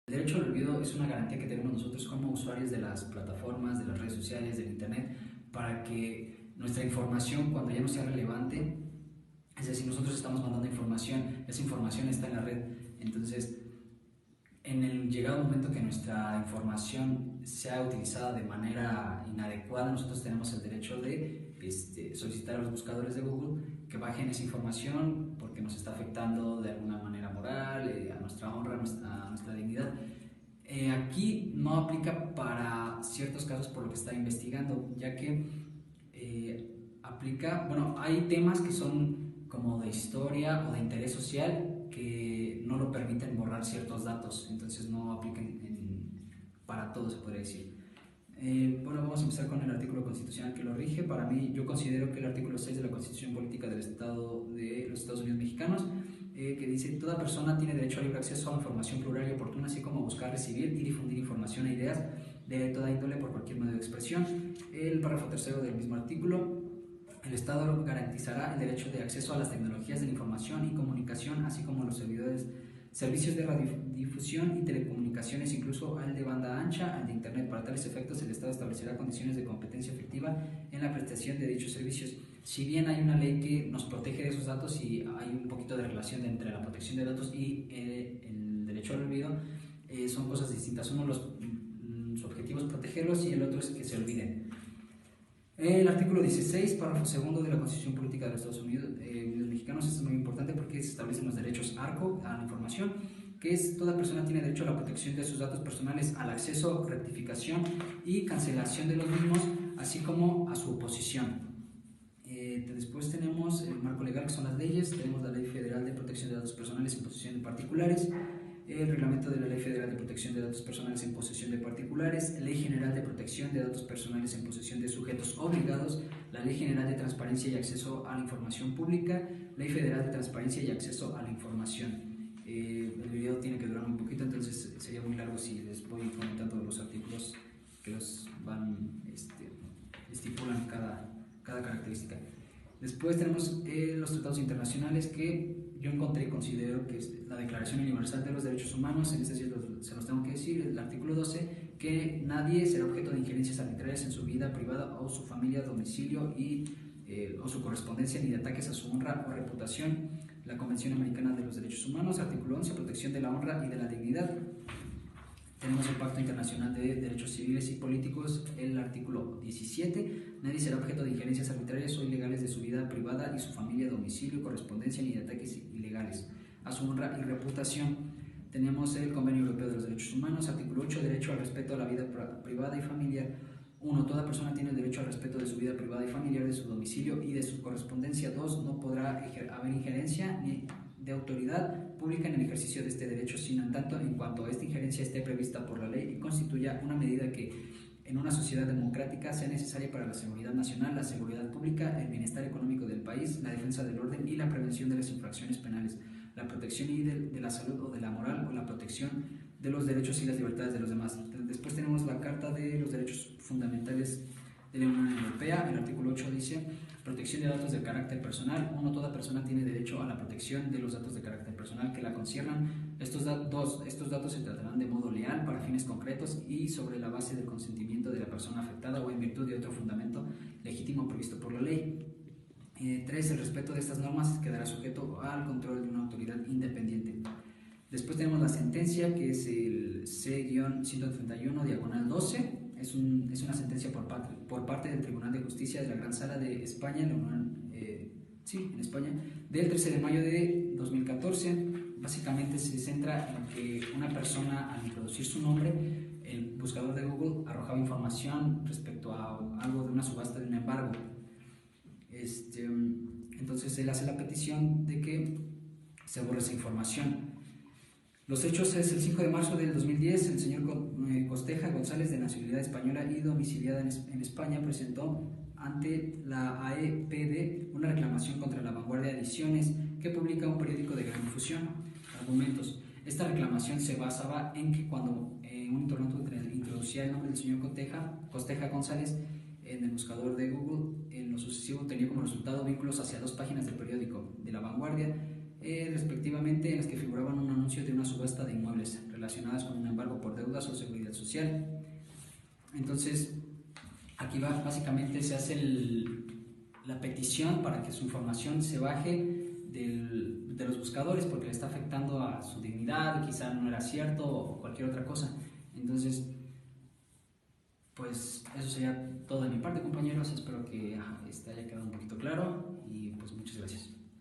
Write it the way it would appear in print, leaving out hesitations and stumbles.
El derecho al olvido es una garantía que tenemos nosotros como usuarios de las plataformas, de las redes sociales, del internet, para que nuestra información, cuando ya no sea relevante, es decir, nosotros estamos mandando información, esa información está en la red. Entonces, en el llegado momento que nuestra información sea utilizada de manera inadecuada, nosotros tenemos el derecho de solicitar a los buscadores de Google que bajen esa información porque nos está afectando de alguna manera moral, a nuestra honra, a nuestra dignidad. Aquí no aplica para ciertos casos por lo que está investigando, ya que aplica, bueno, hay temas que son como de historia o de interés social que no lo permiten borrar ciertos datos, entonces no aplican para todo, se podría decir. Bueno, vamos a empezar con el artículo constitucional que lo rige. Para mí, yo considero que el artículo 6 de la Constitución Política del Estado de los Estados Unidos Mexicanos, que dice: toda persona tiene derecho a libre acceso a la información plural y oportuna, así como a buscar, recibir y difundir información e ideas de toda índole por cualquier medio de expresión. El párrafo tercero del mismo artículo: el Estado garantizará el derecho de acceso a las tecnologías de la información y comunicación, así como a los servicios de radiodifusión y telecomunicaciones, incluso al de banda ancha, al de Internet. Para tales efectos, el Estado establecerá condiciones de competencia efectiva en la prestación de dichos servicios. Si bien hay una ley que nos protege de esos datos y hay un poquito de relación entre la protección de datos y el derecho al olvido, son cosas distintas. Uno, su objetivo es protegerlos y el otro es que se olviden. El artículo 16, párrafo segundo de la Constitución Política de los Estados Unidos Mexicanos, es muy importante porque se establecen los derechos ARCO a la información, que es: toda persona tiene derecho a la protección de sus datos personales, al acceso, rectificación y cancelación de los mismos, así como a su oposición. Después tenemos el marco legal, que son las leyes. Tenemos la Ley Federal de Protección de Datos Personales en posesión de particulares, el reglamento de la Ley Federal de Protección de Datos Personales en posesión de particulares, Ley General de Protección de Datos Personales en posesión de sujetos obligados, la Ley General de Transparencia y Acceso a la Información Pública, Ley Federal de Transparencia y Acceso a la Información. El video tiene que durar un poquito, entonces sería muy largo si les voy comentando los artículos que los van estipulan cada característica. Después tenemos los tratados internacionales, que yo encontré y considero que es la Declaración Universal de los Derechos Humanos. En este sí se los tengo que decir: el artículo 12, que nadie será objeto de injerencias arbitrarias en su vida privada o su familia, domicilio o su correspondencia, ni de ataques a su honra o reputación. La Convención Americana de los Derechos Humanos, artículo 11, protección de la honra y de la dignidad. Tenemos el Pacto Internacional de Derechos Civiles y Políticos, el artículo 17, nadie será objeto de injerencias arbitrarias o ilegales de su vida privada y su familia, domicilio, correspondencia, ni de ataques ilegales a su honra y reputación. Tenemos el Convenio Europeo de los Derechos Humanos, artículo 8, derecho al respeto a la vida privada y familiar. 1. Toda persona tiene el derecho al respeto de su vida privada y familiar, de su domicilio y de su correspondencia. 2. No podrá haber injerencia ni de autoridad pública en el ejercicio de este derecho, sino en tanto en cuanto esta injerencia esté prevista por la ley y constituya una medida que en una sociedad democrática sea necesaria para la seguridad nacional, la seguridad pública, el bienestar económico del país, la defensa del orden y la prevención de las infracciones penales, la protección de la salud o de la moral, o la protección de los derechos y las libertades de los demás. Después tenemos la Carta de los Derechos Fundamentales de la Unión Europea. El artículo 8 dice: protección de datos de carácter personal. 1. Toda persona tiene derecho a la protección de los datos de carácter personal que la conciernan. Estos datos se tratarán de modo leal, para fines concretos y sobre la base del consentimiento de la persona afectada o en virtud de otro fundamento legítimo previsto por la ley. 3. El respeto de estas normas quedará sujeto al control de una autoridad independiente. Después tenemos la sentencia, que es el C-131/12. Es una sentencia por parte del Tribunal de Justicia de la Gran Sala de España, en España, del 13 de mayo de 2014. Básicamente se centra en que una persona, al introducir su nombre, el buscador de Google arrojaba información respecto a algo de una subasta de un embargo. Entonces él hace la petición de que se borre esa información. Los hechos es el 5 de marzo del 2010, el señor Costeja González, de nacionalidad española y domiciliada en España, presentó ante la AEPD una reclamación contra La Vanguardia Ediciones, que publica un periódico de gran difusión. Argumentos: esta reclamación se basaba en que cuando un internauta introducía el nombre del señor Costeja González en el buscador de Google, en lo sucesivo tenía como resultado vínculos hacia 2 páginas del periódico de La Vanguardia, respectivamente, en las que figuraban un anuncio de una subasta de inmuebles relacionadas con un embargo por deudas o seguridad social. Entonces, aquí básicamente se hace la petición para que su información se baje de los buscadores porque le está afectando a su dignidad, quizá no era cierto o cualquier otra cosa. Entonces, pues eso sería todo de mi parte, compañeros. Espero que haya quedado un poquito claro y pues muchas gracias.